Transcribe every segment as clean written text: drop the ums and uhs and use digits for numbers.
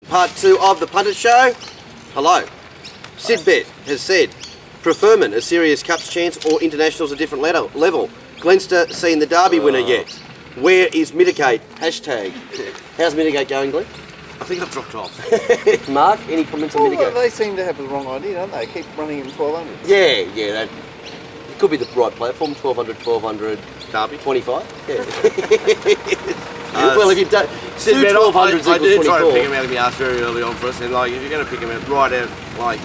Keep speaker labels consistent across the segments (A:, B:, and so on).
A: Part 2 of the Punters Show. Hello. Sidbet has said, preferment a serious cups chance or internationals a different level. Glenster seen the Derby winner yet? Where is Mitigate? Hashtag. How's Mitigate going, Glenn?
B: I think I've dropped off.
A: Mark, any comments on Mitigate?
C: They seem to have the wrong idea, don't they? Keep running in 1200.
A: Yeah. It could be the right platform. 1200,
B: Derby.
A: 25. Yeah. Well, if you don't,
B: Sidbet,
A: 1200
B: I did try to
A: 24.
B: pick him out of my ass very early on for us, and like if you're going to pick him out right out, like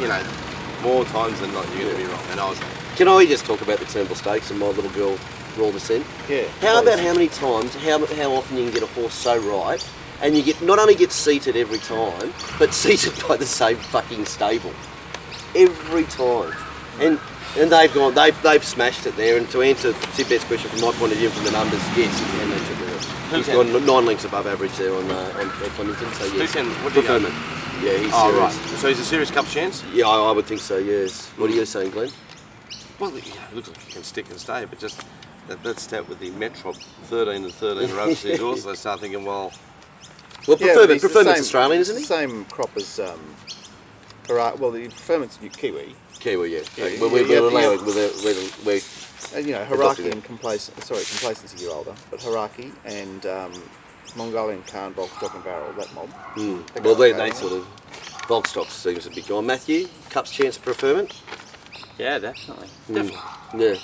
B: more times than not, you're going to be wrong. And I was.
A: Can I just talk about the Turnbull Stakes and my little girl rolled us in?
C: Yeah.
A: How about how many times, how often you can get a horse so right, and you not only get seated every time, but seated by the same fucking stable every time, and they've smashed it there. And to answer Sidbet's question from my point of view, from the numbers, yes, you can mention that. He's got 9 lengths above average there on Flemington, so yes.
B: What do you
A: Preferment. Yeah, he's serious.
B: Right. So he's a serious cup chance?
A: Yeah, I would think so, yes. What are you saying, Glenn?
B: Well, it looks like he can stick and stay, but just that stat with the Metrop 13 and 13 overseas horses, I start thinking, well,
A: Preferment's Australian, isn't he?
C: The same crop as well, the Preferment's Kiwi.
A: Kiwi, yeah.
C: Yeah,
A: We're allowing we're
C: Haraki and Complacency are older, but Haraki and Mongolian Khan, Volkstock and Barrel, that mob.
A: Well, they sort of, Volkstock seems to be gone. Matthew, Cup's chance of preferment?
D: Yeah, definitely.
A: Yeah.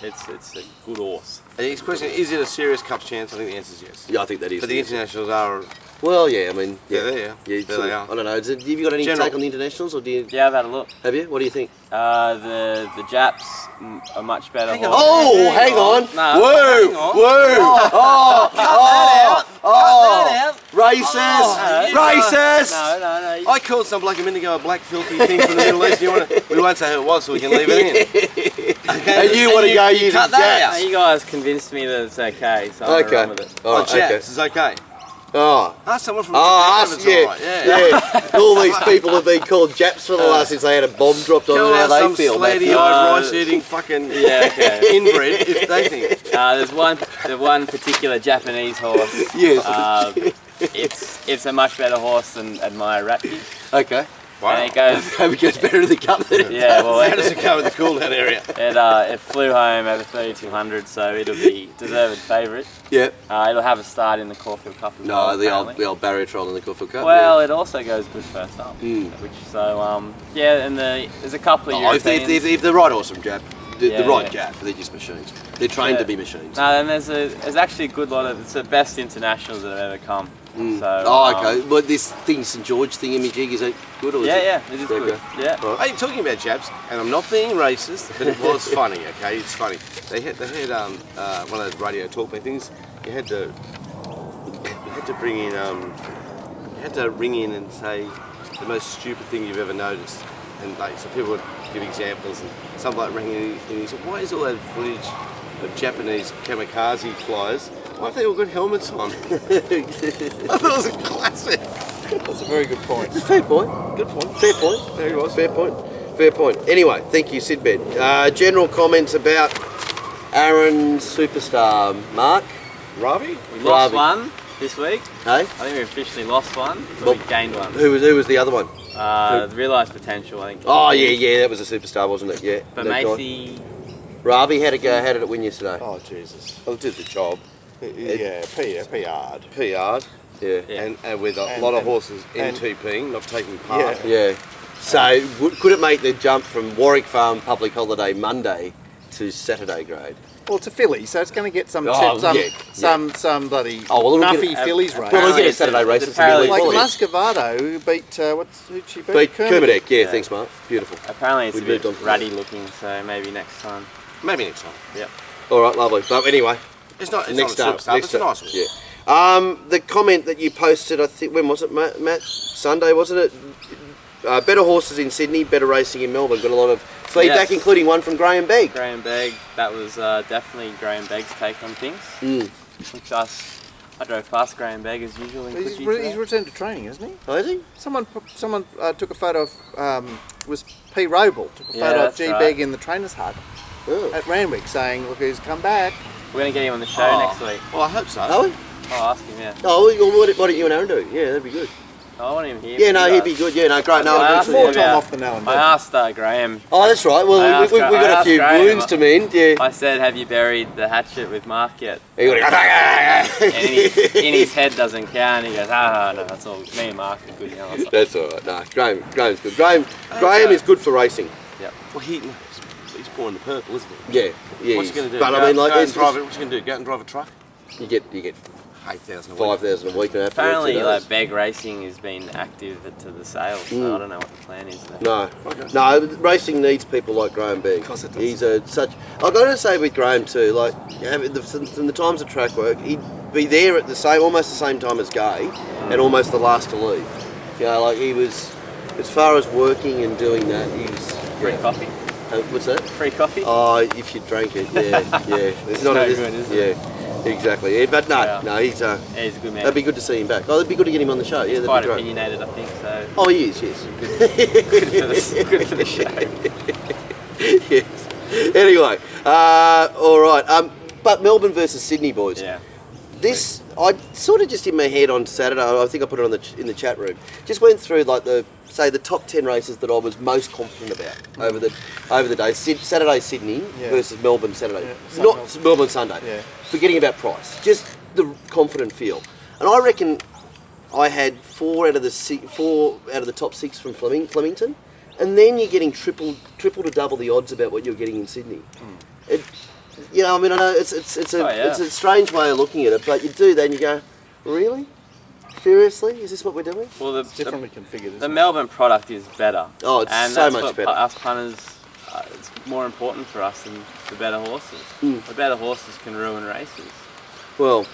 D: It's a good horse.
B: his question, is it a serious cup chance? I think the answer is yes.
A: Yeah, I think that is.
B: But the internationals are...
A: Well, yeah, I mean...
B: Yeah, there
A: they are. I don't know. Have you got any
B: General.
A: take on the internationals, or do you...
D: Yeah, I've had a look.
A: Have you? What do you think?
D: The Japs are much better horse.
A: Oh, hang on.
D: No,
A: Whoa!
D: hang on.
A: Whoa!
D: Cut that out.
A: Racist! Racist!
D: No.
B: I called some bloke a minute ago a black filthy thing from the Middle East. We won't say who it was so we can leave it in. Okay,
A: and you want to go using
B: cut that
A: Japs?
B: out.
D: You guys convinced me that it's okay, so I'm gonna run with it.
A: All right,
B: Japs is okay.
A: Oh.
B: Ask someone from
A: Japan
B: if it's alright.
A: Yeah. All these people have been called Japs for the last since they had a bomb dropped on them, how they feel.
B: Some slatey-eyed, rice-eating fucking inbred, if they think.
D: There's one particular Japanese horse.
A: Yes.
D: It's a much better horse than Admire Ratki.
A: Okay.
D: Wow. And
A: it goes better in the cup than it
D: yeah, well,
B: how does it go with the cool down area?
D: It flew home over 3,200, so it'll be deserved favourite.
A: Yeah.
D: It'll have a start in the Caulfield Cup as well.
A: No, the old barrier trial in the Caulfield Cup.
D: Well, it also goes good first up. And there's a couple of Europeans.
A: If the right horse from Jap, the right Jap, they're just machines. They're trained to be machines.
D: No, and there's actually a good lot of, it's the best internationals that have ever come. So,
A: okay. But this thing, St George thing, Imaging, is it good or is
D: it is good. Yeah.
B: Right. Are you talking about Japs? And I'm not being racist, but it was funny. Okay, it's funny. They had one of those radio talkback things. You had to bring in you had to ring in and say the most stupid thing you've ever noticed, and so people would give examples, and some bloke rang in and he said, "Why is all that footage of Japanese kamikaze flyers? Why have they all got helmets on?" I thought it was a classic.
C: That's a very good point.
A: Fair point. Good point. Fair point. There he was. Fair point. Fair point. Anyway, thank you, Sidbet. General comments about Aaron's superstar, Mark?
B: Ravi?
D: We lost one this week.
A: Hey?
D: I think we officially lost one, but we gained one.
A: Who was the other one?
D: The Realised Potential, I think.
A: Oh, yeah, that was a superstar, wasn't it? Yeah.
D: But Macy...
A: Ravi, how'd it win yesterday?
C: Oh, Jesus.
B: Well, it did the job.
C: Yeah, PR'd.
B: PR'd.
A: Yeah.
B: And with a lot of horses NTPing, not taking part.
A: Yeah. So, could it make the jump from Warwick Farm Public Holiday Monday to Saturday grade?
C: Well, it's a filly, so it's going to get some some bloody nuffy fillies race.
A: Well, we'll get a Saturday race.
C: Like Muscovado, who beat, who'd she beat?
A: Beat Kermadec, yeah, thanks, Mark. Beautiful.
D: Apparently it's a bit ratty looking, so maybe next time.
B: Maybe next time.
D: Yeah.
A: All right, lovely. But anyway,
B: it's not
A: next
B: a
A: up.
B: It's a nice one.
A: Yeah. The comment that you posted, I think, when was it, Matt? Sunday, wasn't it? Better horses in Sydney, better racing in Melbourne. Got a lot of feedback, including one from Graham Begg.
D: Graham Begg, that was definitely Graham Begg's take on things. Which I drove past Graham Begg as usual.
C: He's returned to training, isn't he?
A: Oh, is he?
C: Someone took a photo of, was P. Roble, took a photo of G. Begg in the trainer's hut at Randwick saying, look who's come back.
D: We're going to get him on the show next week.
B: Well, I hope so.
A: Are we?
D: I'll ask him, yeah.
A: Oh, well, what don't you and Aaron do? Yeah, that'd be good.
D: I want him here.
A: Yeah, no, he'd be good. Yeah, no, great. No,
D: I
A: I
D: asked
C: More
D: him
C: time
D: about-
C: off than now and
D: I
C: then.
D: asked Graham.
A: Oh, that's right.
D: I
A: Well,
D: asked
A: we
D: Gra-
A: got
D: I
A: a
D: asked
A: few
D: Graham.
A: wounds to mend. Yeah.
D: I said, have you buried the hatchet with Mark yet?
A: He got
D: And in his head doesn't count. He goes, no, that's all. Me and Mark are good now.
A: That's all right. No, Graham's good. Graham is good for racing.
B: Well, he's born the purple, isn't he?
A: Yeah, yeah.
B: What's he going to do?
A: But
B: Go
A: I mean,
B: out-
A: like,
B: go out and
A: it's,
B: drive it. What's he going to do? Go out and drive a truck?
A: you get
B: 8,000 a week.
A: 5,000 a week and
D: Apparently, like Beg Racing has been active to the sales, so I don't know what the plan is there.
A: No, no. Racing needs people like Graham Begg.
B: Of course it does.
A: He's such. I've got to say with Graham too. Like, from the times of track work, he'd be there at almost the same time as Gay, and almost the last to leave. You know, like he was, as far as working and doing that, he's
D: Free coffee.
A: What's that?
D: Free coffee?
A: Oh, if you drank it, yeah. It's
D: no good, is it?
A: Yeah, exactly. Yeah, but no, he's
D: Yeah, he's a good man.
A: that'd be good to see him back. Oh, it'd be good to get him on the show. Yeah, that'd
D: Quite
A: be great.
D: opinionated, I think, so
A: Oh, he is, yes.
D: good for the show.
A: Yes. Anyway, all right. But Melbourne versus Sydney, boys.
D: Yeah.
A: This I sort of just in my head on Saturday. I think I put it in the chat room. Just went through like the top 10 races that I was most confident about over the day. Saturday Sydney versus Melbourne Saturday.
C: Yeah.
A: Not Melbourne Sunday.
C: Yeah.
A: Forgetting about price, just the confident feel. And I reckon I had four out of the top 6 from Flemington, and then you're getting triple to double the odds about what you're getting in Sydney. It, you know, I mean, I know it's a strange way of looking at it, but you do that and you go, really? Seriously? Is this what we're doing?
D: Well,
C: It's differently configured.
D: the Melbourne product is better.
A: Oh, it's
D: and
A: so
D: that's
A: much
D: what
A: better.
D: Us punters, it's more important for us than the better horses. The better horses can ruin races.
A: Well,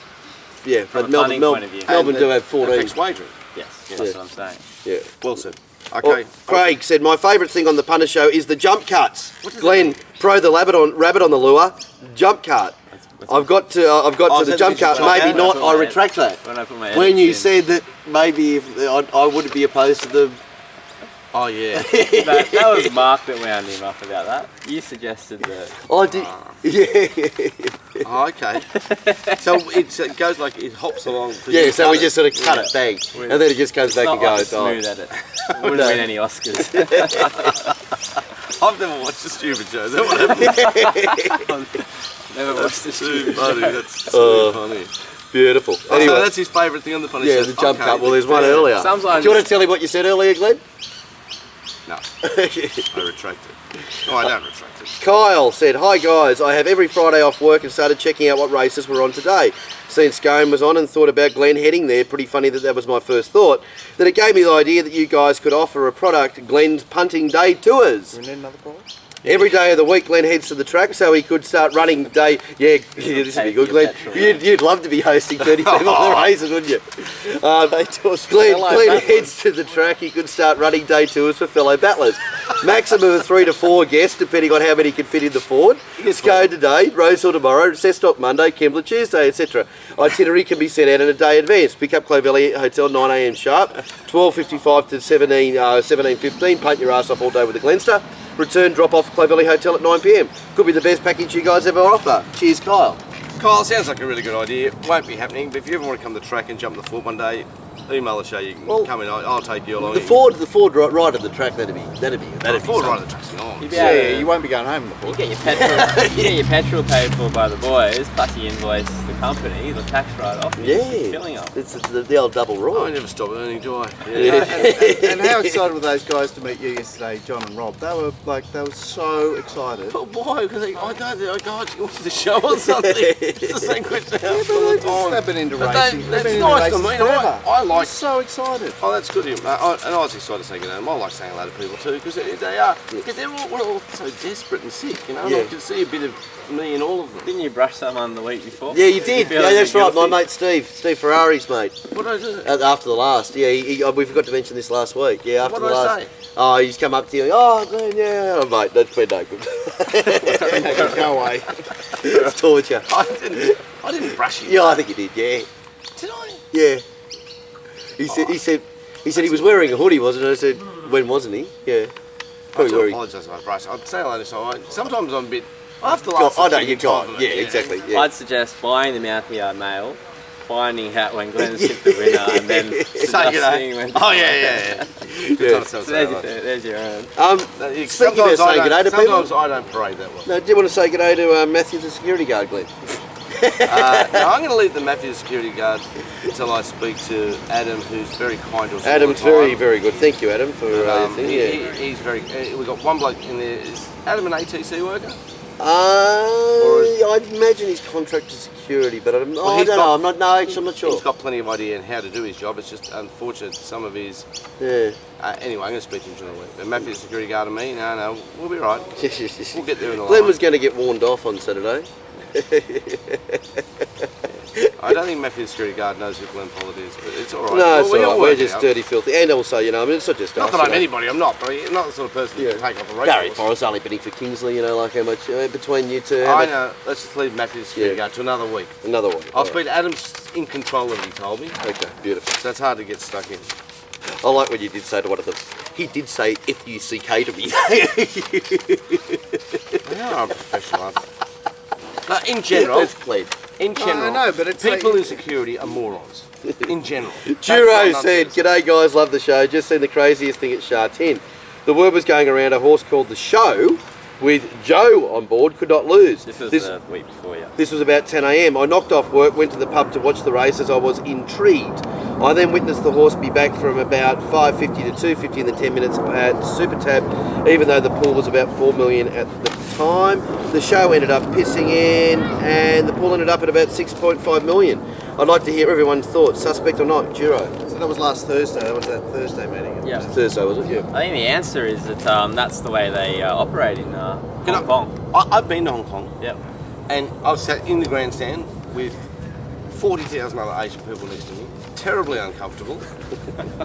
A: yeah,
D: From
A: but
D: a punting point of view.
A: Melbourne do have
B: A
A: 14.
B: fixed wagering.
D: Yes, that's what I'm saying.
A: Yeah.
B: Well said.
A: Oh,
B: Okay.
A: Craig said, my favourite thing on the Punters Show is the jump cuts. Glenn, pro the rabbit on the lure, jump cut. I've got to the
B: so
A: jump
B: did you
A: cut.
B: jump
A: Maybe
B: out?
A: not. I retract that.
D: When I put my
A: When you
D: edits
A: said that maybe if I wouldn't be opposed to the.
B: Oh, yeah.
D: in. that was Mark that wound him up about that. You suggested that.
A: I did. Yeah.
B: Oh, okay. So it goes like it hops along.
A: Yeah. So we just sort of cut it, bang, and then it just comes back
D: Not
A: and
D: like a
A: goes. Oh.
D: smooth edit. Wouldn't win any Oscars.
B: I've never watched the stupid show. Is that what happened?
D: Never watched this
B: Too
D: shit.
B: funny. That's so funny.
A: Beautiful.
B: Oh,
A: Anyway.
B: so that's his favourite thing on the Punters
A: Yeah,
B: Show.
A: the jump
B: Okay.
A: cut. Well, there's one earlier.
D: Sometimes-
A: Do you want to tell him what you said earlier, Glenn?
B: No, I retract it. Oh, I don't retract it.
A: Kyle said, hi guys, I have every Friday off work and started checking out what races were on today. Seen Scone was on and thought about Glenn heading there. Pretty funny that was my first thought. Then it gave me the idea that you guys could offer a product, Glenn's Punting Day Tours.
C: Do we need another prize?
A: Every day of the week, Glenn heads to the track so he could start running day. Yeah, this would be good, Glenn. You'd love to be hosting 30 people on the races, wouldn't you? Glenn heads to the track. He could start running day tours for fellow battlers. Maximum of 3 to 4 guests, depending on how many can fit in the Ford. Scone today, Rosehill tomorrow, Cessnock Monday, Kembla Tuesday, etc. Itinerary can be sent out in a day advance. Pick up Clovelly Hotel 9 a.m. sharp, 12:55 to 17:15. Paint your ass off all day with the Glenster. Return drop off Clovelly Hotel at 9 p.m. Could be the best package you guys ever offer. Cheers, Kyle.
B: Kyle, sounds like a really good idea. It won't be happening, but if you ever want to come to the track and jump the Ford one day, email the show. You can come in. I'll take you along.
A: The Ford right at the track. That'd be
B: The Ford
A: something.
B: right at the track's on.
D: You'd be
C: Yeah,
D: able
C: yeah,
D: to-
C: you won't be going home in the
D: You
C: Ford.
D: get your petrol. You get your petrol paid for by the boys, plus you invoice the company, the tax write-off.
A: Yeah,
D: You're killing us.
A: it's the old double
B: I
A: roll.
B: never stop earning, do I?
C: And how excited were those guys to meet you yesterday, John and Rob? They were so excited.
B: But why? Because I don't. God, you wanted to show or something. It's the same question all the time.
C: They've been into
B: But
C: racing.
B: that's
C: They've been into
B: nice to
C: racing
B: me.
C: forever.
B: I like.
C: They're so excited.
B: Oh, that's good. And I was excited to say good name. I like saying hello to people too because they are. Because we're all so desperate and sick, you know.
A: Yeah.
B: I can see a bit of me in all of them.
D: Didn't you brush someone the week before?
A: Yeah, you did.
D: feel
A: Yeah, that's
D: a bit
A: right. My
D: guilty?
A: mate Steve Ferrari's mate.
B: What did I do?
A: After the last, yeah, we forgot to mention this last week. Yeah, after
B: What
A: the
B: did I
A: last.
B: say?
A: Oh, he's come up to you. Oh, Glenn, yeah, oh, mate, that's been no good.
C: Go away.
A: It's torture.
B: I didn't brush you.
A: Yeah, I think you did. Yeah,
B: Did I?
A: yeah. He said he was wearing a hoodie, wasn't it? I said, when wasn't he? Yeah.
B: I
A: Probably
B: do
A: wearing.
B: apologise if I brush. I'd say hello to someone. Sometimes I'm a bit. After the
A: God,
B: last.
A: I know you've got. Yeah, exactly. Yeah.
D: I'd suggest buying the Mouth Yard mail finding out when Glenn's hit the winner and then suggesting when.
B: Oh yeah.
D: So there's your own.
A: Speaking about saying good day to people.
B: Sometimes I don't parade that well.
A: No, do you want to say good day to Matthew, the security guard, Glenn?
B: No, I'm going to leave the Matthews security guard until I speak to Adam, who's very kind to us.
A: Adam's very good. Thank you, Adam, for your thing.
B: He's very. We've got one bloke in there. Is Adam an ATC worker?
A: I'd imagine he's contracted security, but I don't know. I'm not sure.
B: He's got plenty of idea on how to do his job. It's just unfortunate some of his.
A: Yeah.
B: Anyway, I'm going to speak to him during the week. But Matthew's security guard and me, no, we'll be right. We'll get there in the
A: Glenn
B: line.
A: was going to get warned off on Saturday.
B: I don't think Matthew's security guard knows who Glenn Pollard is, but it's all right.
A: No, it's all right. We're
B: work
A: just
B: out.
A: dirty, filthy. And also, you know, I mean, it's not just
B: Not
A: us.
B: that I'm
A: you know.
B: anybody, I'm not, but I'm not the sort of person who can take off a race.
A: Barry
B: course.
A: Forrest only bidding for Kingsley, you know, like how much between you two.
B: I know. Let's just leave Matthew's security guard to another week.
A: Another one.
B: I'll speak to Adam's in control of it, he told me.
A: Okay, beautiful.
B: So it's hard to get stuck in.
A: I like what you did say to one of them. He did say F-U-C-K to me.
B: They are professional, aren't they? No, in general.
A: That's clean.
B: In general,
C: No, but it's
B: people
C: like-
B: in security are morons. In general.
A: Duro said, "G'day guys, love the show. Just seen the craziest thing at Shah 10. The word was going around a horse called The Show with Joe on board could not lose.
D: This was the week before, yeah.
A: This was about 10 a.m. I knocked off work, went to the pub to watch the race as I was intrigued. I then witnessed the horse be back from about 5.50 to 2.50 in the 10 minutes at Super Tab, even though the pool was about 4 million at the time. The show ended up pissing in and the pool ended up at about 6.5 million. I'd like to hear everyone's thoughts, suspect or not, Duro.
C: So that was last Thursday. That was that Thursday meeting.
D: Yeah.
A: Thursday, was it? Yeah.
D: I think the answer is that that's the way they operate in Hong Kong.
B: I've been to Hong Kong.
D: Yep.
B: And I've sat in the grandstand with 40,000 other Asian people next to me, terribly uncomfortable,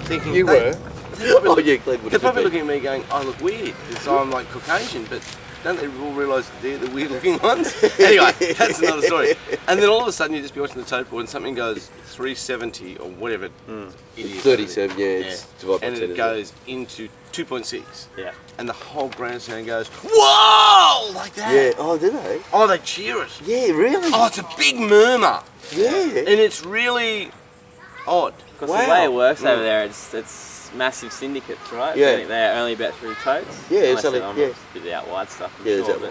B: thinking
C: You were.
A: Oh, yeah, Glenn would
B: They're
A: have
B: probably
A: been.
B: looking at me going, I look weird, because I'm like Caucasian, but don't they all realise they're the weird looking ones? Anyway, that's another story. And then all of a sudden you just be watching the tote board and something goes 370 or whatever it is.
A: 37, yeah, it's divided by
B: And
A: 10,
B: it
A: isn't
B: goes into 2.6.
D: Yeah.
B: And the whole grandstand goes, whoa! Like that.
A: Yeah, oh, did they?
B: Oh, they cheer it.
A: Yeah, really?
B: Oh, it's a big murmur.
A: Yeah.
B: And it's really odd.
D: Because
A: Wow.
D: the way it works over there, it's massive syndicates, right?
A: Yeah.
D: They're only about 3 totes.
A: Yeah, it's
D: Unless
A: only-
D: they're on
A: yeah.
D: a bit out wide stuff. I'm
A: Yeah, it's
D: sure,
A: out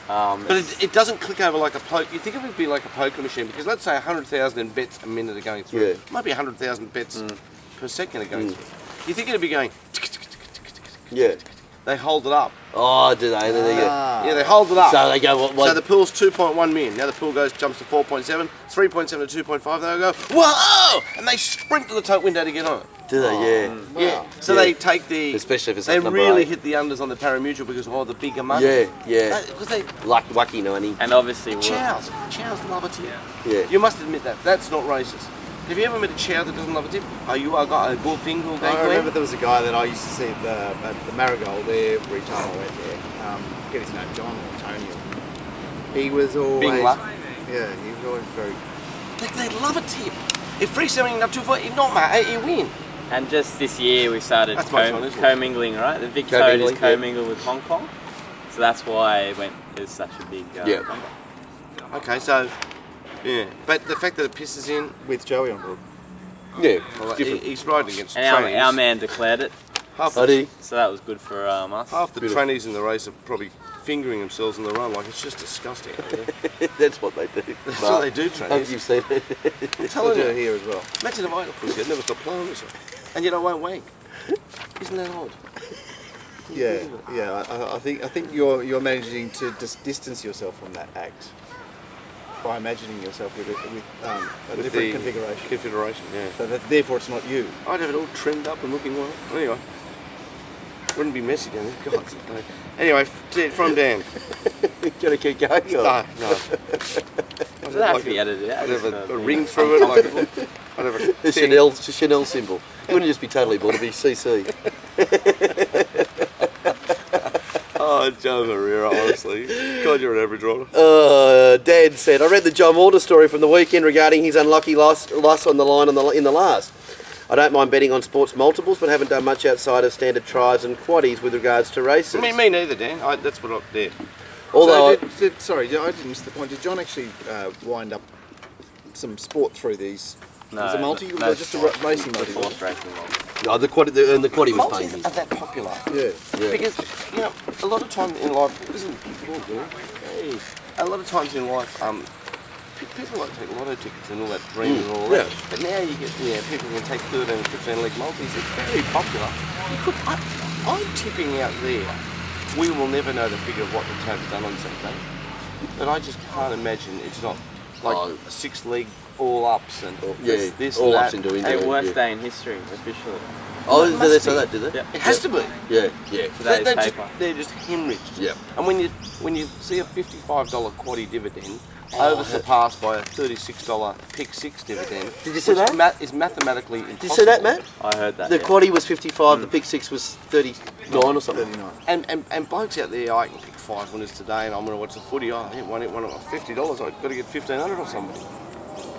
A: wide.
B: But it doesn't click over like a poke. You think it would be like a poker machine because let's say 100,000 bets a minute are going through.
A: Yeah.
B: It might be 100,000 bets per second are going through. You think it'd be going?
A: Yeah.
B: They hold it up.
A: Oh, do they? There you go.
B: Yeah, they hold it up.
A: So they go, what?
B: So the pool's 2.1 million. Now the pool jumps to 4.7, 3.7 to 2.5. They go, whoa! And they sprint to the tote window to get on it.
A: Do they? Yeah.
B: Yeah. So
A: Yeah.
B: they take the.
A: Especially if it's
B: They
A: like number
B: really
A: 8.
B: hit the unders on the parimutuel because of all the bigger money.
A: Yeah, yeah.
B: Because they.
A: Lucky 90.
D: And obviously,
B: Chows love a tip.
A: Yeah.
B: You must admit that. That's not racist. Have you ever met a chow that doesn't love a tip? Oh, you are got a good thing who'll go
C: I remember there was a guy that I used to see at the Marigold every time I went there. I forget his name, John or Tony. He was always.
B: Big luck.
C: Yeah, he was always very.
B: They love a tip. If free selling up to 4, if not, mate, you win.
D: and just this year we started
B: That's my choice.
D: commingling, right? The big toad is
A: Commingling, yeah.
D: commingled with Hong Kong, so that's why there's such a big
A: Yeah.
D: number.
B: Okay, so yeah, but the fact that it pisses in,
C: With Joey on board.
A: Yeah.
B: well,
A: Different.
B: he's riding against
D: And
B: trannies.
D: our man declared it,
B: half,
A: Oh, did he?
D: so that was good for us.
B: half the
A: Beautiful.
B: trannies in the race are probably fingering themselves in the run. Like it's just disgusting.
A: That's what they do.
B: That's what they do, trannies.
A: You've seen it.
B: I'm
C: Still
B: telling
C: do
B: you.
C: it here as well.
B: Imagine if I had a pussy, I'd never stop playing with it. And yet I won't wank. Isn't that odd?
C: Yeah, yeah. I think you're managing to distance yourself from that act by imagining yourself with a
B: With
C: different
B: the
C: configuration.
B: Configuration, yeah.
C: So that, therefore, it's not you.
B: I'd have it all trimmed up and looking well. Anyway, wouldn't be messy down there. God, no. Anyway, from Dan.
A: Gonna keep going.
B: No.
D: Does that have to be edited out?
B: I'd have
D: It's
B: a ring through it. Like, I'd have a
A: The Chanel symbol. It wouldn't just be totally bald, it'd be CC.
B: Oh, Joe Herrera, honestly. God, you're an average rider.
A: Dan said, I read the John Walter story from the weekend regarding his unlucky loss on the line in the last. I don't mind betting on sports multiples, but haven't done much outside of standard tries and quaddies with regards to races.
B: Me neither, Dan. That's what I did.
A: Although,
C: Sorry, I didn't miss the point. Did John actually wind up some sport through these?
D: No,
C: Is it multi?
D: no
C: or just a racing multi?
D: Horse racing multi.
A: No, the quaddy was
B: Multis
A: painting.
B: are that popular.
C: Yeah.
A: Yeah.
B: Because, you know, a lot of times in life, hey, a lot of times in life, people like to take lotto tickets and all that dream and all that. But now you get, people can take 13 and 15 leg multis. It's very popular. I'm tipping out there. We will never know the figure of what the tab's done on Saturday. But I just can't imagine it's not like a 6 leg all ups and this
A: all
B: and
A: ups
B: that.
A: into
D: Hey,
A: India.
D: worst day in history, officially.
A: Oh,
B: It
A: did
B: must
A: they say
B: be.
A: that? Did they?
D: Yeah.
B: It has to be.
A: Yeah, yeah.
D: Today's paper.
B: They're just hemorrhaged.
A: Yeah.
B: And when you see a $55 quaddy dividend over surpassed by a $36 pick six dividend,
A: Did you see
B: which
A: that?
B: is mathematically impossible.
A: Did you see that, Matt?
D: I heard that.
A: The
D: yeah.
A: quaddy was 55, the pick six was 39 or something.
C: 39.
B: And blokes out there, I can pick 5 winners today, and I'm going to watch the footy. Oh, I hit one at $50. I've got to get 1,500 or something.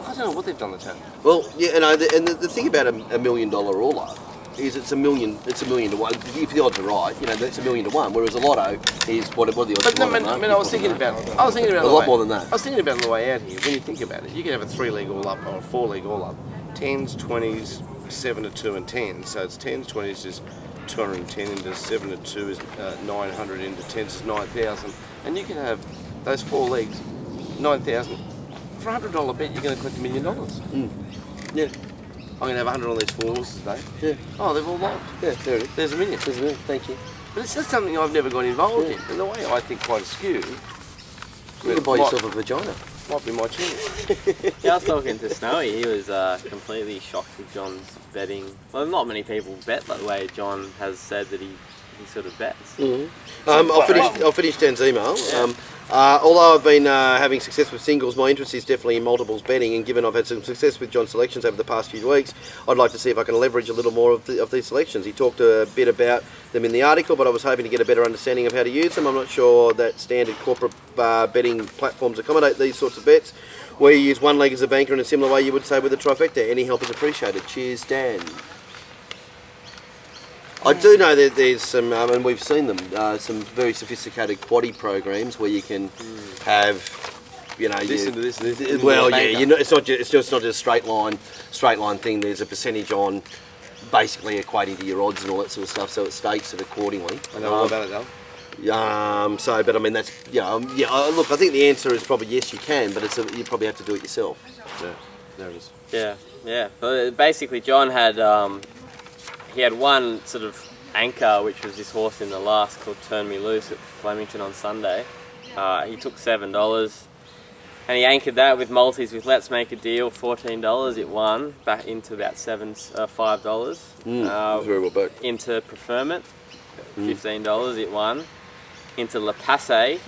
B: I don't know what they've done to that.
A: Well, yeah, and the thing about $1 million all up is it's a million to one. If the odds are right, that's $1 million to one. Whereas a lotto is what are the odds?
B: But no, I was thinking about it.
A: A lot more than that.
B: I was thinking about it on the way out here. When you think about it, you can have a 3 leg all up or a 4 leg all up. 10s, 20s, 7 to 2 and 10. So it's 10s, 20s is 210 into 7 to 2 is 900 into 10s is 9,000. And you can have those 4 legs, 9,000. For a $100 bet, you're going to collect $1 million.
A: Yeah.
B: I'm going to have 100 on these 4 horses today.
A: Yeah.
B: Oh, they've all lost.
A: Yeah, there it is.
B: There's $1 million.
A: There's $1 million. Thank you.
B: But it's just something I've never got involved in. And the way I think quite askew,
A: You can buy yourself a vagina.
B: might be my chance.
D: Yeah, I was talking to Snowy. He was completely shocked with John's betting. Well, not many people bet that way. John has said that he sort of bets.
A: I'll finish Dan's email.
D: Yeah.
A: Although I've been having success with singles, my interest is definitely in multiples betting, and given I've had some success with John's selections over the past few weeks, I'd like to see if I can leverage a little more of these selections. He talked a bit about them in the article, but I was hoping to get a better understanding of how to use them. I'm not sure that standard corporate betting platforms accommodate these sorts of bets, where you use one leg as a banker in a similar way you would say with a trifecta. Any help is appreciated. Cheers, Dan. I do know that there's some, and we've seen them, some very sophisticated quaddy programs where you can have,
B: This into this.
A: well, yeah, it's not just not just a straight line thing. There's a percentage on basically equating to your odds and all that sort of stuff, so it stakes it accordingly.
B: I know all about it though.
A: But I mean that's look, I think the answer is probably yes, you can, but you probably have to do it yourself.
B: Yeah, there it is.
D: Yeah. But basically, John had he had one sort of anchor, which was this horse in the last called Turn Me Loose at Flemington on Sunday. He took $7 and he anchored that with multis with Let's Make a Deal, $14. It won back into about $5.
A: Very well back.
D: Into Preferment, $15. It won. Into La Passe,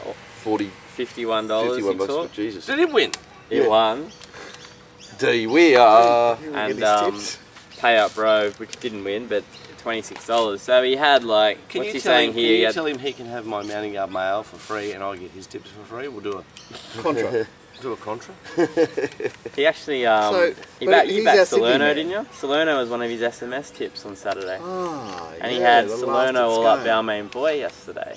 D: $51.
A: 51
D: he
A: bucks.
D: took.
A: Jesus.
B: Did it win?
D: It won.
A: We are.
D: And Payout Bro, which didn't win, but $26. So he had
B: Can
D: what's
B: you
D: he
B: tell
D: saying
B: him?
D: here?
B: Can
D: He
B: you
D: had-
B: tell him he can have my mounting yard mail for free, and I'll get his tips for free? We'll do a
C: Contra.
B: contra.
D: He actually,
C: So,
D: you
C: but he's our
D: backed
C: Sydney
D: Salerno,
C: man.
D: didn't you? Salerno was one of his SMS tips on Saturday. And he
C: yeah,
D: had
C: the
D: Salerno
C: last
D: all up
C: game.
D: Balmain Boy yesterday.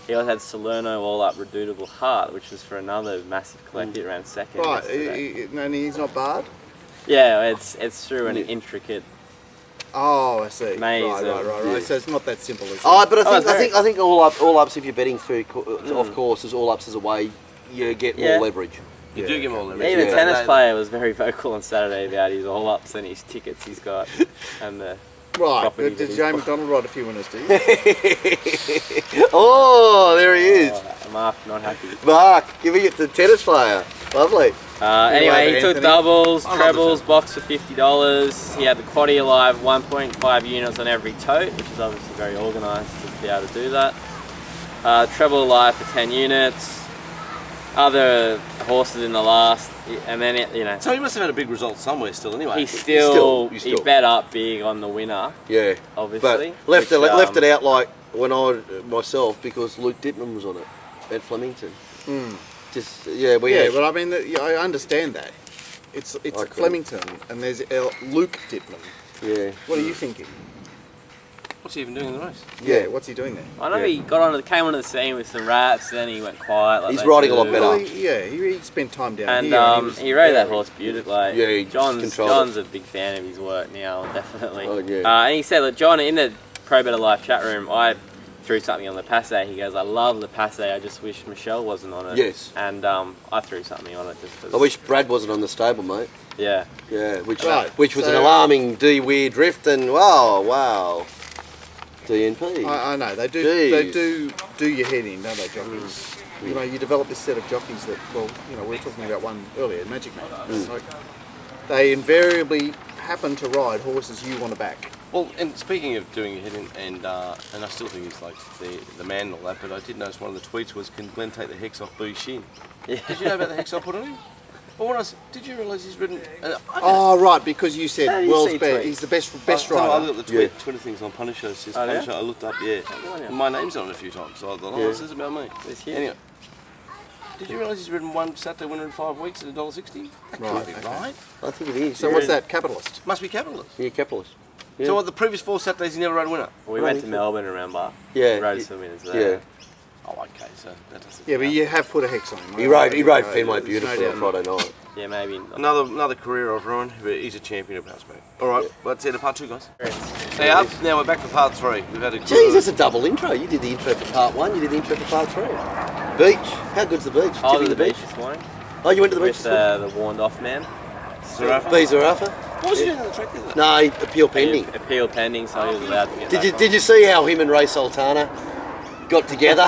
D: He also had Salerno all up Redoutable Heart, which was for another massive collect. It ran second
C: Right,
D: yesterday.
C: and he's not barred?
D: Yeah, it's through an intricate.
C: Oh, I see.
D: Maze
C: Right.
A: yeah.
C: So it's not that simple as
A: But
D: very-
A: I think all ups if you're betting through off course is all ups as a way you get more
D: Yeah.
A: leverage.
B: You do get more leverage.
D: Even
A: Yeah.
D: tennis player was very vocal on Saturday about his all ups and his tickets he's got and the
C: Right.
D: property that
C: Did
D: he's
C: Joe
D: bought.
C: McDonald ride a few winners, do you?
A: Oh, there he is.
D: Mark not happy.
A: Mark, giving it to the tennis player. Lovely.
D: Anyway, he took
C: Anthony.
D: doubles,
B: I love
D: trebles,
B: the
D: box for $50. He had the quaddy alive, 1.5 units on every tote, which is obviously very organised to be able to do that. Treble alive for 10 units. Other horses in the last, and then
B: So he must have had a big result somewhere still, anyway.
D: he still
A: Still.
D: he bet up big on the winner,
A: Yeah.
D: obviously.
A: But left
D: which,
A: it out like when I myself because Luke Dittman was on it at Flemington. Just
C: Yeah,
A: had-
C: but I mean, I understand that. It's
A: I couldn't.
C: Flemington, and there's Luke Dittman.
A: yeah.
C: What are you thinking?
B: What's he even doing in the race?
C: Yeah, what's he doing there?
D: I know
A: Yeah.
D: he came onto the scene with some raps, then he went quiet. Like
A: He's
D: they
A: riding a
D: do.
A: lot better.
C: Well, he spent time down
D: And
C: here.
D: he rode that horse beautifully. Like,
A: Yeah, he
D: John's
A: controlled
D: a big fan of his work now, definitely.
A: Oh, yeah.
D: And he said, look, John, in the Pro Better Life chat room, I threw something on the Passe. He goes, I love the Passe, I just wish Michelle wasn't on it.
A: Yes.
D: And I threw something on it just for
A: I wish Brad wasn't on the stable, mate.
D: Yeah.
A: Yeah, which
C: Right,
A: was an
C: so-
A: alarming D-weird drift, and wow. DNP.
C: I know they do.
A: Jeez.
C: They do your head in, don't they, jockeys? You know, you develop this set of jockeys that, well, you know, we were talking about one earlier, Magic Man. Like, they invariably happen to ride horses you want to back.
B: Well, and speaking of doing your head in, and I still think he's like the man and all that, but I did notice one of the tweets was, can Glenn take the hex off Boo's shin?
D: Yeah.
B: Did you know about the hex I put on him? Well, when did you realise he's ridden...
C: Oh, right, because you said
D: How do you
C: world's
D: see
C: best.
D: tweets?
C: He's the best
B: I
C: rider.
B: looked at the
A: Yeah.
B: Twitter things on Punters Show. It says
D: Oh, yeah?
B: Punters Show. I looked up, yeah.
D: on you.
B: And my name's on it a few times, so I thought,
A: Yeah.
B: this is about me.
D: It's huge.
B: Anyway, did you realise he's ridden one Saturday winner in 5 weeks at $1.60? That
C: Right,
B: can't be
C: okay.
B: right.
A: I think it is.
C: So what's that, capitalist?
B: Must be capitalist.
A: Yeah, capitalist. Yeah.
B: So what, the previous 4 Saturdays he never rode a winner?
D: We went to Melbourne, remember?
A: Yeah.
D: We rode some winners there.
A: Yeah.
B: Oh, okay, so that doesn't
C: Yeah, but
B: count.
C: you have put a hex on him.
A: He rode
C: There's
A: Fenway
C: no
A: beautifully on
C: doubt.
A: Friday night.
D: Yeah, maybe. Not.
B: Another career I've ruined, but he's a champion of Houseback. Alright, let's head to part 2, guys.
D: Yeah.
B: Now we're back for part 3. We've had a
A: Jeez, that's a double intro. You did the intro for part 1, you did the intro for part 3. Beach. How good's the beach?
D: I was
A: Tipping
D: at the beach this morning
A: Oh, you went to the beach
D: with
A: this morning?
D: the warned off man.
B: Zarafa.
A: B Zarafa?
B: What was he doing on the track the other day?
A: No, appeal pending.
D: Appeal pending, so he was allowed to get back on.
A: Did you see how him and Ray Sultana got together?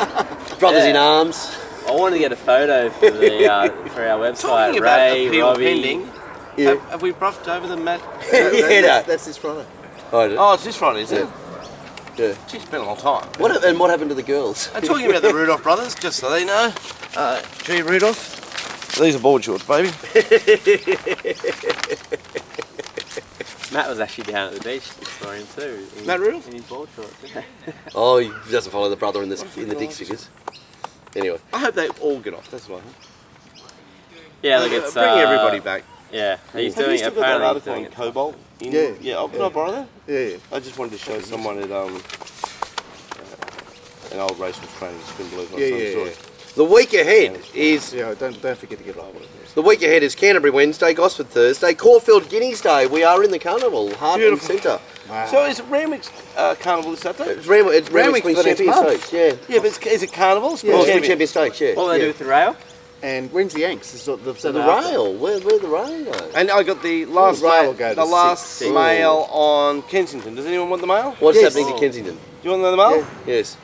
A: Brothers
D: Yeah.
A: in arms.
D: I wanted to get a photo for the for our website.
B: Talking about
D: Ray,
B: appeal
D: Robbie.
B: pending,
A: Yeah.
B: have we bruffed over the mat?
A: Yeah,
C: That's this Friday.
A: no.
B: Oh, it's this Friday, is it?
A: Yeah.
B: Geez, it's been a long time.
A: What happened to the girls?
B: I'm talking about the Rudolph brothers, just so they know. G. Rudolph. These are board shorts, baby.
D: Matt was actually down at the beach this morning too.
B: Matt Rudolph?
D: In his board shorts.
A: Oh, he doesn't follow the brother in the dick stickers. Anyway.
B: I hope they all get off, that's why.
D: Yeah, look, it's
B: Bring everybody back.
D: Yeah, he's
B: Have you
D: doing
B: still
D: it.
B: got that
D: Apparently, he's
B: article
D: doing
B: on
D: it.
B: Cobalt?
C: Yeah.
B: Can I borrow that?
C: Yeah.
B: I just wanted to show someone at an old racehorse training spin blues.
C: Yeah.
A: The week ahead is
C: Yeah, don't forget to get over it.
A: Canterbury Wednesday, Gosford Thursday, Caulfield Guineas Day. We are in the carnival, heart and
B: Beautiful.
A: centre.
C: Wow.
B: So is it Ramwick's carnival this Saturday?
A: It's Randwick
C: Randwick
A: Springs
C: for the next
A: Champion
C: month.
A: Stakes, yeah.
B: Yeah, but is it carnival?
A: Oh,
B: Sprint
A: Sprint Champion Stakes, yeah.
D: What will they do
A: yeah.
D: with the rail?
C: And when's the Yanks? It's the
A: The
C: Saturday after.
A: rail, where's the rail go?
B: And I got the last
C: rail will go to
B: the last
C: six.
B: mail on Kensington. Does anyone want the mail?
A: What's
C: Yes.
A: happening to Kensington?
B: Do you want the mail?
A: Yes.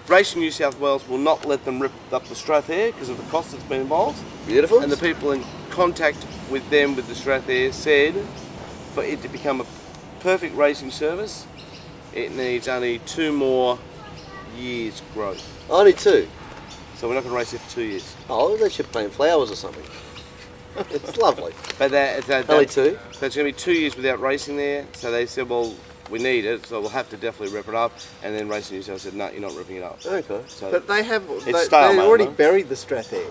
B: Racing New South Wales will not let them rip up the Strathair because of the cost that's been involved.
A: Beautiful.
B: And the people in contact with them with the Strathair said for it to become a perfect racing service, it needs only 2 more years growth.
A: Only 2.
B: So we're not going to race it for 2 years.
A: Oh, they should plant flowers or something. It's lovely.
B: But
A: Only 2.
B: So it's going to be 2 years without racing there. So they said, well, we need it, so we'll have to definitely rip it up. And then Racing New South said, no, you're not ripping it up.
A: Okay.
B: So,
C: But they have. They
B: stale,
C: already
B: mate.
C: buried the Strathair.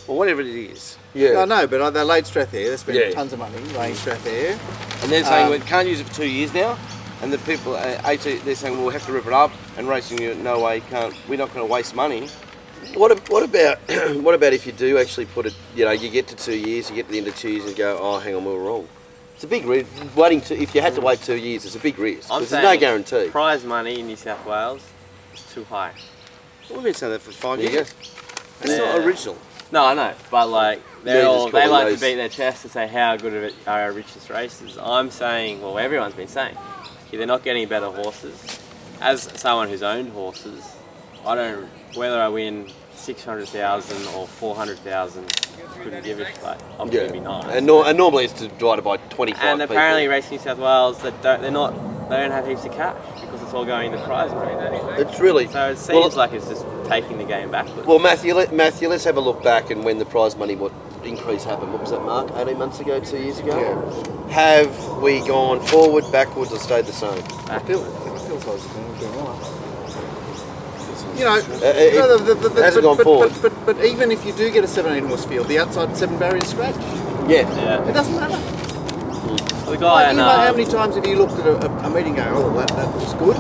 B: well, whatever it is.
A: Yeah.
C: No, no, but they laid Strathair. They spent
A: Yeah.
C: tons of money laying Strathair.
B: And they're saying
C: Um,
B: we can't use it for 2 years now. And the people, AT, they're saying, well, we'll have to rip it up. And Racing New, no way, can't. We're not going to waste money.
A: What about what about if you do actually put it? You know, you get to 2 years, you get to the end of 2 years, and go, oh, hang on, we were wrong. It's a big risk. If you had to wait 2 years, it's a big risk.
D: I'm
A: There's
D: saying
A: no guarantee.
D: Prize money in New South Wales is too high.
B: We've been saying that for 5
A: There you
B: years. It's
D: Yeah.
B: not original.
D: No, I know, but like
A: Yeah, just
D: they
A: calling
D: like
A: those-
D: to beat their chest and say how good of it are our richest races. I'm saying, well, everyone's been saying, they're not getting better horses. As someone who's owned horses, I don't whether I win 600,000 or 400,000. Couldn't give it. Like I'm
A: Yeah.
D: gonna be nice.
A: And normally it's divided by 25
D: And
A: people.
D: apparently, Racing New South Wales, they don't have heaps of cash because it's all going to prize money.
A: It's really.
D: So it seems like it's just taking the game backwards.
A: Well, Matthew, let's have a look back and when the prize money increase happened. What was that, Mark? 18 months ago, 2 years ago?
C: Yeah.
A: Have we gone forward, backwards, or stayed the same?
C: I feel so. You know,
A: it hasn't gone forward.
C: But even if you do get a 17 horse field, the outside 7 barriers scratch.
A: Yeah.
D: Yeah.
C: It doesn't matter.
D: The guy and
C: How many times have you looked at a meeting and go, oh, that looks good?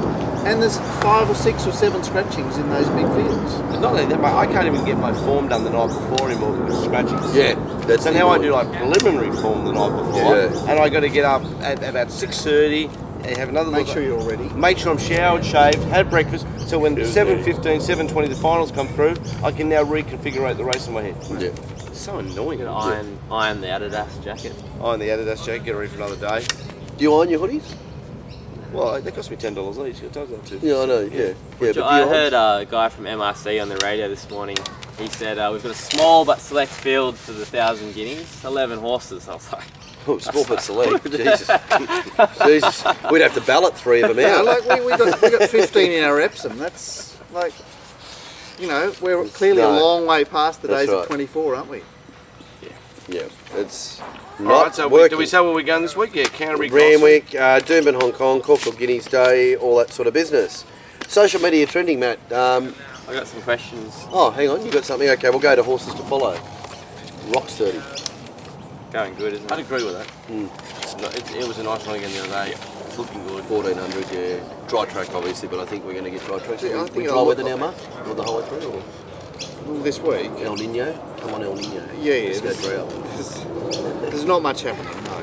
C: And there's 5 or 6 or 7 scratchings in those big fields.
B: It's not only that, mate, I can't even get my form done the night before anymore because of scratchings.
A: Yeah, that's
B: So
A: the
B: now I
A: annoying.
B: do like preliminary form the night before,
A: Yeah.
B: and I got to get up at about 6:30 and have another
C: Make
B: look.
C: sure you're all ready.
B: Make sure I'm showered, shaved, had breakfast, so when 7:15, 7:20 the finals come through, I can now reconfigure the race in my head.
A: Yeah.
B: It's so annoying.
D: iron the Adidas jacket.
B: Oh, and the Adidas jacket, get ready for another day.
A: Do you iron your hoodies?
B: Well, they cost me $10 each. It does that too.
A: Yeah, I know. Yeah. But do you
D: I
A: iron?
D: heard a guy from MRC on the radio this morning. He said, we've got a small but select field for the 1,000 guineas, 11 horses. I was like,
A: Oh, small but select. Jesus. Jesus. We'd have to ballot 3 of them
C: Yeah,
A: out.
C: like we got 15 in our Epsom. That's like, we're clearly
A: No.
C: a long way past the
A: That's
C: days
A: right.
C: of 24, aren't we?
A: Yeah, it's
B: All
A: not
B: right, so
A: working.
B: do we say where we're going this week? Yeah, Canterbury.
A: Randwick, Doomben, Hong Kong, Caulfield Guineas Day, all that sort of business. Social media trending, Matt.
D: I got some questions.
A: Oh, hang on, you got something? Okay, we'll go to horses to follow. Rock sturdy.
D: Going good, isn't
B: I'd
D: it?
B: agree with that.
A: Mm.
B: It was a nice one again the other day. It's looking good.
A: 1400, yeah. Dry track, obviously, but I think we're going to get dry track.
C: Yeah, I
A: we
C: think
A: dry
C: I'll
A: weather
C: look-
A: now, Mark? Or the whole way through? Or
C: Well, this week,
A: El Nino? Come on, El Nino.
C: yeah.
A: Let's go drought.
C: There's not much happening, no.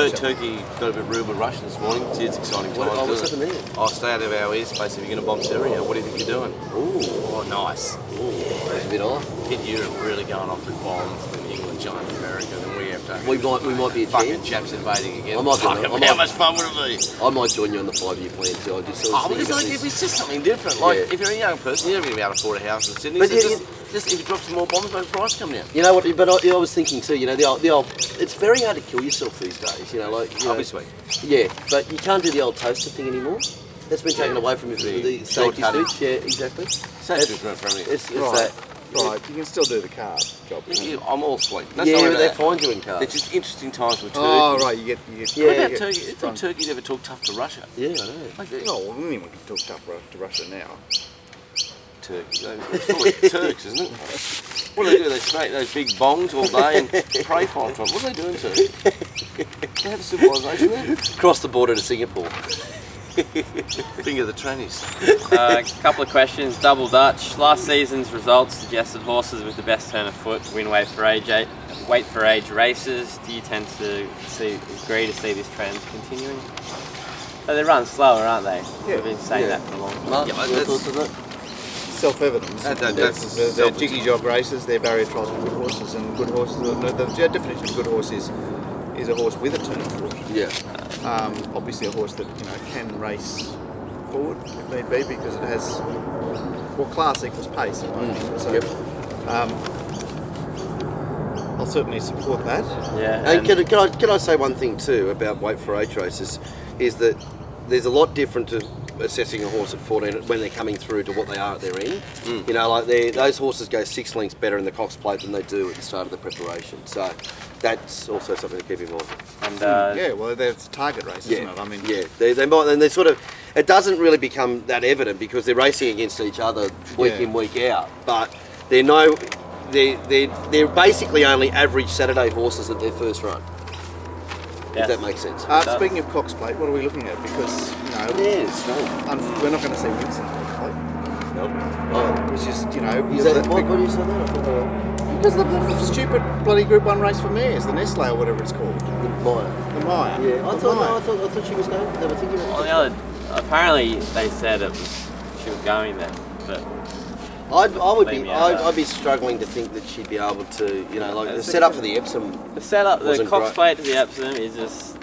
B: Turkey got a bit rude with Russia this morning. It's exciting times.
A: What's
B: isn't it?
A: happened there?
B: Oh, stay out of our airspace if you're going to bomb Syria. What do you think you're doing?
A: Ooh,
B: Oh, nice.
A: that's a bit off.
B: Hit Europe really going off with bombs, then England, China, America, then we have to.
A: We might be a
B: fucking
A: chance.
B: chaps invading again.
A: I might
B: Fuck,
A: do that.
B: how much fun would it be?
A: I might join you on the 5-year plan too. I just sort of
B: Oh, but
A: think
B: it's like
A: about
B: if
A: this.
B: it's just something different. Like
A: Yeah.
B: if you're a young person, you're never going to be able to afford a house in Sydney.
A: But
B: So
A: yeah,
B: just if you drop some more bombs, maybe the price come down.
A: You know what? But I was thinking too. The old. It's very hard to kill yourself these days.
B: Obviously.
A: Yeah, but you can't do the old toaster thing anymore. That's been taken away from you for the safety
B: shortcutting.
A: switch. Yeah, exactly.
B: Safety is not friendly.
A: It's
C: Right.
A: that.
C: Right, you can still do the car job.
B: I'm all sweet. That's
A: Yeah,
B: not
A: but
B: about
A: they're
B: that.
A: fine doing cars.
B: It's just interesting times with Turkey.
C: Oh, right, you get
A: Yeah.
B: What
C: you
B: about
C: get
B: Turkey? I
C: fun.
B: thought Turkey never talked tough to Russia.
A: Yeah, I know.
B: Like
C: Oh, well, anyone can talk tough to Russia now.
B: Turkey. It's full of Turks, isn't it? What do they do? They smoke those big bongs all day and pray for them. What are they doing to it? They have a civilization there.
A: Cross the border to Singapore.
B: Finger the trannies.
D: A couple of questions. Double Dutch. Last season's results suggested horses with the best turn of foot win weight for age races. Do you tend to agree to see this trend continuing? So they run slower, aren't they?
C: Yeah.
D: We've been saying
A: Yeah.
D: that for a long time.
A: Mark,
B: Yeah, but
A: your
B: that's-
A: thoughts on that?
C: Self-evident.
B: That's
C: They're jiggy jog races, they're barrier trials for good horses, and good horses. The definition of good horse is a horse with a turn of foot.
A: Yeah.
C: Obviously, a horse that can race forward if need be because it has class equals pace. In my opinion. So,
A: Yep.
C: I'll certainly support that.
D: Yeah.
A: And can I say one thing too about weight for age races is that there's a lot different to assessing a horse at 14 when they're coming through to what they are at their end. Those horses go 6 lengths better in the Cox Plate than they do at the start of the preparation. So that's also something to keep in mind.
D: And
C: Yeah, well, that's a target race, isn't it? I mean,
A: Yeah, they might, and they sort of. It doesn't really become that evident because they're racing against each other week
C: Yeah.
A: in, week out. But they're basically only average Saturday horses at their first run.
D: yeah.
A: If that makes sense.
C: speaking of Cox Plate, what are we looking at? Because we're not going to see Winston Cox Plate, which is
A: Is that why do you say that? I thought
C: because of the stupid bloody Group 1 race for mares, the Nestle or whatever it's called,
A: the Maya.
C: the Maya.
A: Yeah, I
C: The
A: thought
C: Maya.
A: she was going. They were thinking.
D: Well, the other, apparently they said she was going there, but
A: I'd be struggling to think that she'd be able to, the setup for the Epsom.
D: the setup, the
A: Wasn't
D: Cox
A: great.
D: Plate to the Epsom is just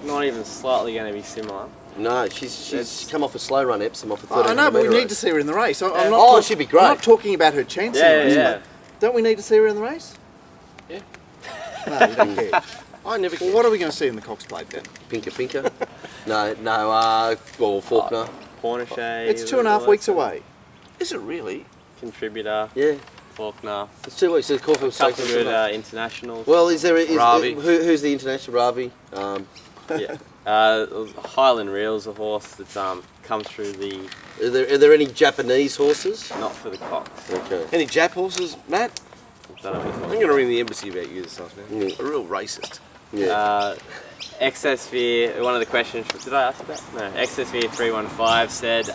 D: not even slightly going to be similar.
A: No, she's come off a slow run Epsom off a
C: I
A: 1300
C: know, but we
A: metre
C: need to see her in the race. I'm
D: Yeah.
C: not
A: Oh, she'd be great.
C: I'm not talking about her chance in the race.
D: Yeah.
C: but Don't we need to see her in the race?
B: Yeah.
C: No, we don't care.
B: I never.
C: Well, what are we going to see in the Cox Plate then?
A: Pinker. no, Faulkner.
D: Pornichet.
C: It's 2.5 weeks away.
B: Is it really?
D: Contributor,
A: Yeah,
D: Faulkner,
A: it's 2 weeks. The Caulfield
D: couple
A: Stakes.
D: of good internationals.
A: Well,
B: Ravi.
A: who's the international Ravi?
D: Yeah. Highland Reel's a horse that's come through the
A: Are there any Japanese horses?
D: not for the Cox.
A: Okay.
B: Any Jap horses, Matt?
D: Don't know if it's
B: I'm going to ring the embassy about you this afternoon.
A: Yeah.
B: A real racist.
A: Yeah.
D: Exosphere, one of the questions, did I ask you that? No, Exosphere315 said,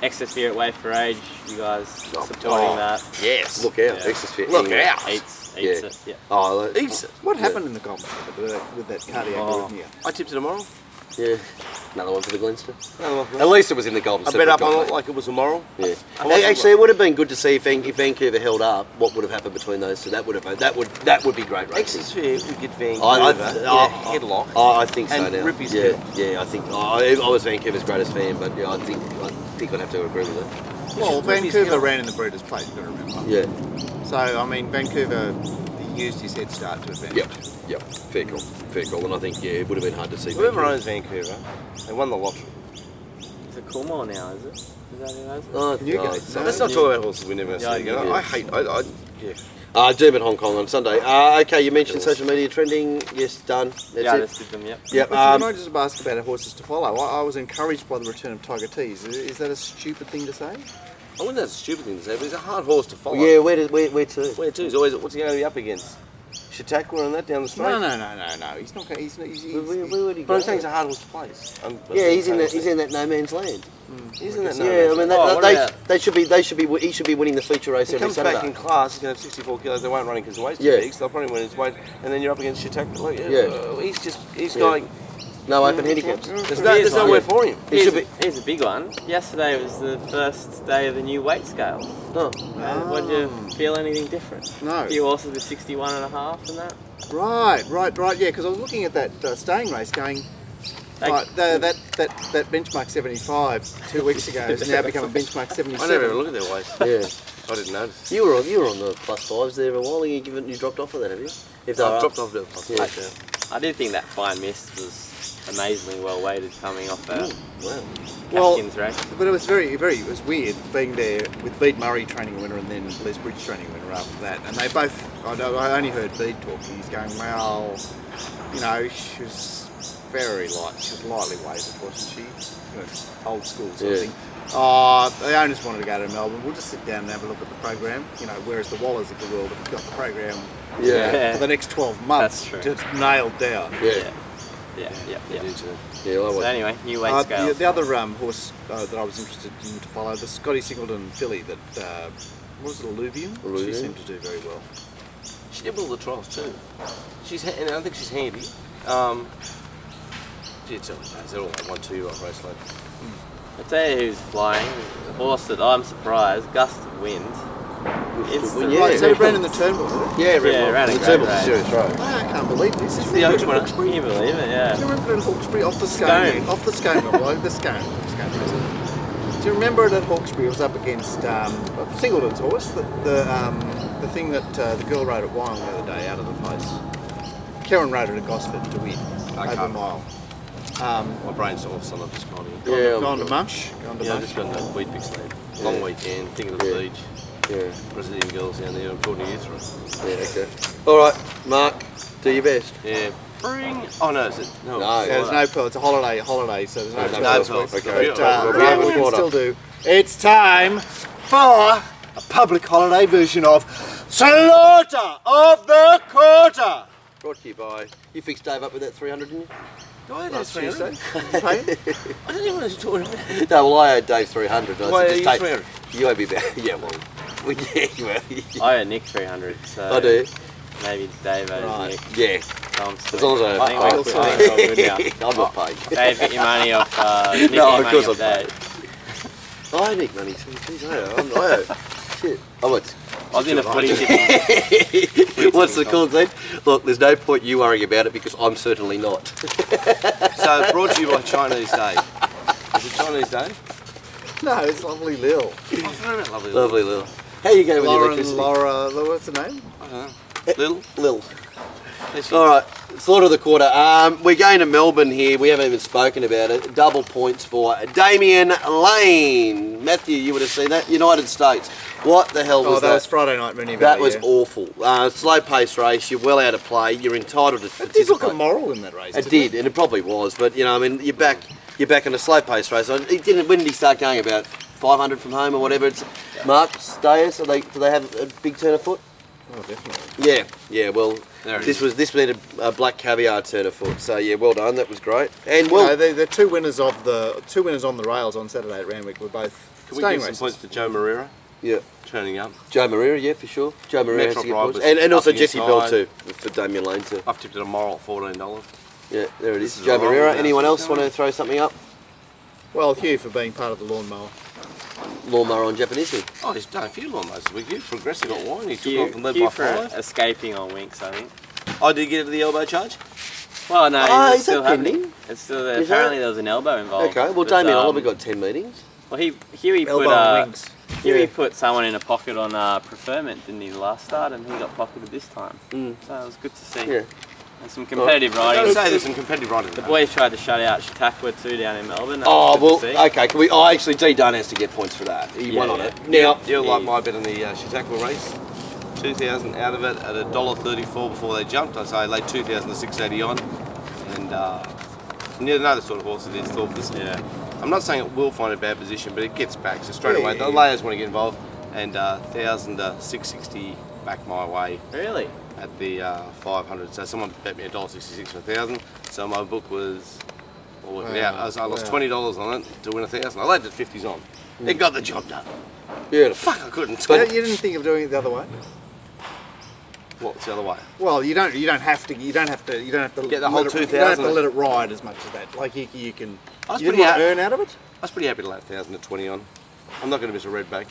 D: Exosphere at Wait for Age, you guys supporting that?
B: Yes.
A: Look out,
D: Yeah.
A: Exosphere.
B: Look out.
D: Eats
A: Yeah.
D: it, yeah.
A: Oh,
B: Eats it.
C: What happened in the Gold Medal with that cardiac arrhythmia?
B: I tipped it tomorrow.
A: yeah. Another one for the Glenster.
B: Another one for
A: At least it was in the Golden
B: I
A: Slipper.
B: bet up on it like it was immoral.
A: Yeah.
B: I wasn't-
A: Actually, it would have been good to see if Vancouver held up. What would have happened between those two? That would be great racing.
B: Exosphere would get Vancouver.
A: I
B: Headlock.
A: I think so
B: And
A: now.
B: rip his
A: yeah,
B: head.
A: yeah. I think I was Vancouver's greatest fan, but yeah, I think I'd have to agree with it.
C: Well,
B: Just rip his
C: Vancouver
B: head
C: ran in the Breeders' Plate, you've got to remember.
A: Yeah.
C: So, I mean, Vancouver used his head start to advantage.
A: Yep. Fair call. And I think it would have been hard to see.
B: Whoever
A: Vancouver.
B: owns Vancouver, they won the lottery.
D: Is it Coolmore now, is it? Is that who owns it?
A: Oh,
C: Newgate.
A: so
B: Let's not talk about horses we never see
D: Yeah,
B: again.
A: yeah.
B: I hate. Yeah.
A: Doom at Hong Kong on Sunday. Okay, you mentioned social media trending. Yes, done. That's
D: Yeah, I
A: it.
D: just did them, yep.
A: Yep.
C: Can I just ask about horses to follow? I was encouraged by the return of Tiger Tease. Is that a stupid thing to say?
B: I wouldn't have a stupid thing to say, but he's a hard horse to follow.
A: Yeah, where to?
B: Where to? He's always. What's he going to be up against? Chautauqua and that down the straight.
C: No. He's not. He's
A: Where would he
B: But
A: go?
B: I'm saying it's a hard horse to place.
A: Yeah, he's in that no man's land.
B: He's in that.
A: Yeah, I mean
D: Oh, what about-
A: he should be. He should be winning the feature race
B: He
A: every
B: comes
A: Saturday.
B: back in class. He's going to have 64 kilos. They won't run him because the weight's too
A: Yeah.
B: big. So they'll probably win his weight, and then you're up against Chautauqua. Like,
A: Yeah.
B: He's
A: Yeah.
B: going.
A: No open handicaps.
B: There's nowhere for him.
A: He should be.
D: Here's a big one. Yesterday was the first day of the new weight scale.
A: Oh.
D: Would you feel anything different?
C: No.
D: A few horses with 61.5 and that.
C: Right. Yeah, because I was looking at that staying race, going.
D: Like,
C: Right, that benchmark 75 2 weeks ago has now become a benchmark
B: I never even
C: 77.
B: look at their weights.
A: Yeah.
B: I didn't notice.
A: You were on the +5s there a while ago. You dropped off of that, have you? If they
B: I've
A: are
B: dropped off the plus
A: Yeah.
B: weight now.
D: I did think that Fine Mist was amazingly well weighted coming off a
A: Wow.
C: Well,
D: Atkins race.
C: but it was it was weird being there with Bede Murray training winner and then Les Bridge training winner after that. And they both, I only heard Bede talk. He's going, well, she was very light. She was lightly weighted, wasn't she? Old school sort of
A: Yeah.
C: thing. The owners wanted to go to Melbourne. We'll just sit down and have a look at the program. Whereas the Wallers of the world have got the program
A: Yeah.
C: for the next 12 months
D: That's true.
C: just nailed down.
A: Yeah.
D: Yeah.
B: They do too.
A: Yeah. I
D: So
A: was.
D: anyway, new weight scale.
C: The other horse that I was interested in to follow, the Scotty Singleton filly that, what was it, Alluvium? She
A: Alluvium.
C: seemed to do very well.
B: She did all the trials too. And I think she's handy. It's all they're all like 1-2-year-old race load.
D: I tell you who's flying. The horse that I'm surprised, gust of wind. Instant.
A: Yeah.
C: Right, so it ran in the Turnbull, did it?
A: Yeah,
D: Yeah, ran a
A: the
D: great
A: Turnbull's a
D: race.
A: serious race.
C: I can't believe this. Is
B: the Oaks winner.
D: Can you believe it? Yeah.
C: Do you remember it at Hawkesbury off the
D: Scone.
C: scone? Off the scone, below the scone. Race. Do you remember it at Hawkesbury? It was up against Singleton's horse, the thing that the girl rode at Wyong the other day out of the place. Karen rode it at Gosford to win over a
B: can't.
C: mile.
B: My brain's off, so I'm just kind of.
A: Yeah.
C: Gone to Munch. Gone to
B: Yeah, I
C: Munch.
B: just got that wheat bix lead. Long weekend, thinking of the
A: Yeah.
B: beach.
A: Yeah.
B: Brazilian girls down there. I'm talking to you through.
A: Yeah. Okay. All right, Mark. Do your best.
B: Yeah. Bring. Oh no, is it? No.
A: No.
C: Yeah, there's no pearl. It's a holiday, so there's no
A: No
C: pearl.
A: pearls,
B: pearls.
A: okay.
C: But
B: Yeah,
A: we'll
C: yeah,
A: have a
C: we can
A: quarter.
C: still do. It's time for a public holiday version of Slaughter of the Quarter.
A: Brought to you by. You fixed Dave up with that 300, didn't you?
B: Do I have
A: Last
B: 300?
A: Tuesday.
C: Did you pay it?
B: I don't even know what you're talking about.
A: No, well, I owed Dave 300. I
B: Why
A: said,
B: are you
A: just take-
B: 300?
A: You owe me about. Yeah, well. Yeah, well.
D: I owe Nick 300, so
A: I do.
D: maybe Dave owes
C: Right.
D: Nick.
A: Yeah.
D: I'm
A: As long as I.
D: think we're all good now.
A: I'm not paid.
D: Dave, get your money off. Nick,
A: No,
D: get your
A: of
D: money
A: course
D: off
A: I'm
D: Dave.
A: I owe Nick money too. Jeez, I owe. Shit. I went.
D: I was in a footy tip.
A: What's the call, Glenn? Look, there's no point you worrying about it because I'm certainly not.
B: So brought to you by Chinese Day. Is it Chinese Day?
C: No, it's lovely Lil.
B: I found that lovely.
A: Lovely Lil. How you going with your
C: Lauren,
A: electricity?
C: Laura, what's her name?
B: I don't know. Little.
A: Lil.
B: There she
A: All right, Slaughter of the Quarter. We're going to Melbourne here. We haven't even spoken about it. Double points for Damien Lane. Matthew, you would have seen that. United States. What the hell was
C: that was Friday night mini
A: That
C: Valley,
A: was
C: yeah.
A: awful. Slow pace race. You're well out of play. You're entitled to
C: It did
A: participate.
C: look immoral in that race.
A: It did, and it probably was. But I mean, you're back in a slow pace race. When did he start going? About 500 from home or whatever. It's Mark Stayers. Do they have a big turn of foot?
C: Oh, definitely.
A: Yeah. Well,
B: There it
A: this needed a black caviar turner foot. So yeah, well done. That was great. And well,
C: The two winners on the rails on Saturday at Randwick were both
B: Can we
C: staying
B: give some
C: races.
B: points to Joe Marrera
A: yeah,
B: turning up?
A: Joe Marrera, yeah, for sure. Joe Marrera has to
B: Metro
A: get
B: Ride
A: points.
B: was
A: And also
B: upping
A: Jesse Bell
B: inside.
A: too for Damien Lane too.
B: I've tipped it a moral at $14.
A: Yeah, there it is.
B: This is
A: Joe
B: all right,
A: Marrera.
B: yeah.
A: Anyone else want to throw something up?
C: Well, Hugh for being part of the lawnmower.
A: Lawnmower on Japanese.
B: Oh, he's done a few lawnmowers this week. Progressive got one. He took
D: Hugh,
B: off and led
D: Hugh
B: by
D: for
B: 5.
D: escaping on Winks, I think.
B: I did get it to the elbow charge.
D: Well, no,
A: Oh,
D: it's
A: is that
D: still happening.
A: pending?
D: It's still there.
A: Is that-
D: Apparently there was an elbow involved.
A: Okay. Well,
D: But,
A: Damien Oliver got 10 meetings.
D: Well, Huey
C: Elbow
D: put
C: and wings.
D: Huey
A: Yeah.
D: put someone in a pocket on preferment, didn't he, the last start, and he got pocketed this time.
A: Mm.
D: So it was good to see.
A: Yeah.
D: And some competitive
B: I gotta
D: riding.
B: say, there's some competitive riding.
D: The boys tried to shut out Chautauqua too down in Melbourne. That
A: Oh
D: was
A: well,
D: good to see.
A: okay. Can we? Oh, actually, D Dunn has to get points for that. He won on
D: yeah.
A: it. Now,
B: You like my bet on the Chautauqua race? 2,000 out of it at $1.34 before they jumped. I laid 2,000 to 680 on, and you know the sort of horse it is. Thought this.
D: Yeah.
B: I'm not saying it will find a bad position, but it gets back. So straight away, the
C: Yeah.
B: layers want to get involved, and 1,000 to 660 back my way
D: Really?
B: at the 500. So someone bet me $1.66 for 1,000. So my book was. I'll work it out. I lost
C: Wow.
B: $20 on it to win 1,000. I laid it 50s on. It got the job done.
A: beautiful.
B: Fuck, I couldn't.
C: You didn't think of doing it the other way?
B: What's the other way?
C: Well, you don't have to
B: Get the whole
C: let it-
B: 2,000.
C: You don't have to let it ride as much as that. Like you can.
B: I was
C: You didn't
B: pretty
C: want to
B: happy.
C: earn out of it.
B: I was pretty happy to lay 1,000 to 20 on. I'm not going to miss a red back.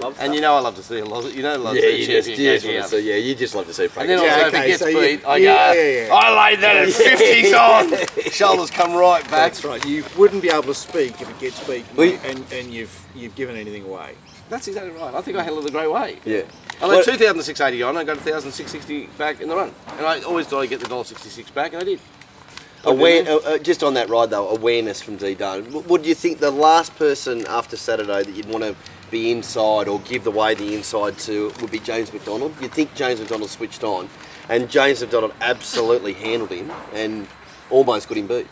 D: Love
B: And you know I love to see a lot. You know I love
A: Yeah,
B: to see
A: you
B: a
A: just,
B: champion
A: you just
B: go
A: want
B: down.
A: to see. Yeah, you just love to see
B: And then
A: practice.
B: also
C: Yeah,
B: if
C: okay,
B: it gets
C: so you-
B: beat, I
C: yeah,
B: go,
C: yeah.
B: I laid that at 50s on. Shoulders come right back.
C: That's right. You wouldn't be able to speak if it gets beat,
A: Well, you-
C: and you've given anything away.
B: That's exactly right. I think I handled it a great way.
A: Yeah.
B: I laid 2,680 on, I got 1,660 back in the run. And I always thought I'd get the $1.66 back, and I did.
A: Just on that ride though, awareness from D Dunn. Would you think the last person after Saturday that you'd want to be inside or give away the inside to would be James McDonald? You'd think James McDonald switched on, and James McDonald absolutely handled him and almost got him beat.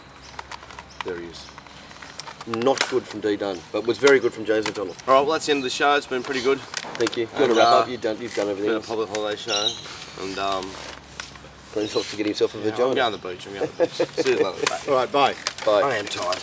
B: There he is.
A: Not good from D Dunn, but was very good from James McDonald.
B: All right, well, that's the end of the show. It's been pretty good.
A: Thank you. Do you want
B: And,
A: to wrap
B: uh,
A: up? You've done
B: It's been a
A: everything.
B: public holiday show. And
A: He's off to get himself a
B: I'm
A: vagina.
B: going to the beach. I'm going to the beach. See you later. Bye.
C: All right, bye.
A: Bye.
B: I am tired.